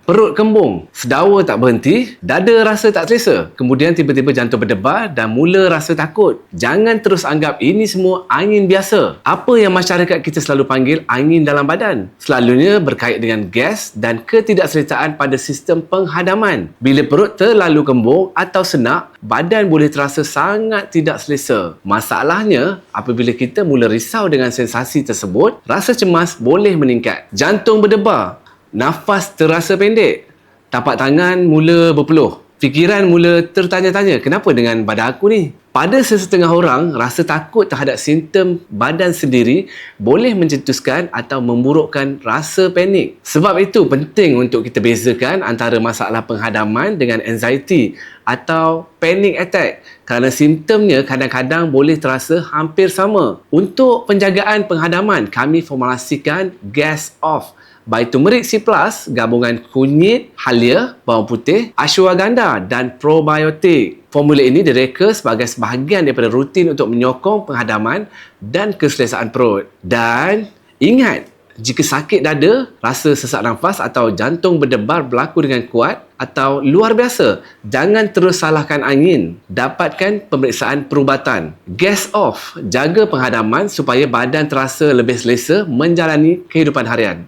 perut kembung, sedawa tak berhenti, dada rasa tak selesa, kemudian tiba-tiba jantung berdebar dan mula rasa takut. Jangan terus anggap ini semua angin biasa. Apa yang masyarakat kita selalu panggil angin dalam badan? Selalunya berkait dengan gas dan ketidaksertaan pada sistem penghadaman. Bila perut terlalu kembung atau senak, badan boleh terasa sangat tidak selesa. Masalahnya, apabila kita mula risau dengan sensasi tersebut, rasa cemas boleh meningkat. Jantung berdebar, nafas terasa pendek, tapak tangan mula berpeluh. Fikiran mula tertanya-tanya, kenapa dengan badan aku ni? Pada sesetengah orang, rasa takut terhadap simptom badan sendiri boleh mencetuskan atau memburukkan rasa panik. Sebab itu penting untuk kita bezakan antara masalah penghadaman dengan anxiety atau panic attack kerana simptomnya kadang-kadang boleh terasa hampir sama. Untuk penjagaan penghadaman, kami formulasikan Gas Off by Turmeric C+, gabungan kunyit, halia, bawang putih, ashwagandha dan probiotik. Formula ini direka sebagai sebahagian daripada rutin untuk menyokong penghadaman dan keselesaan perut. Dan ingat, jika sakit dada, rasa sesak nafas atau jantung berdebar berlaku dengan kuat atau luar biasa, jangan terus salahkan angin. Dapatkan pemeriksaan perubatan. Gas Off, jaga penghadaman supaya badan terasa lebih selesa menjalani kehidupan harian.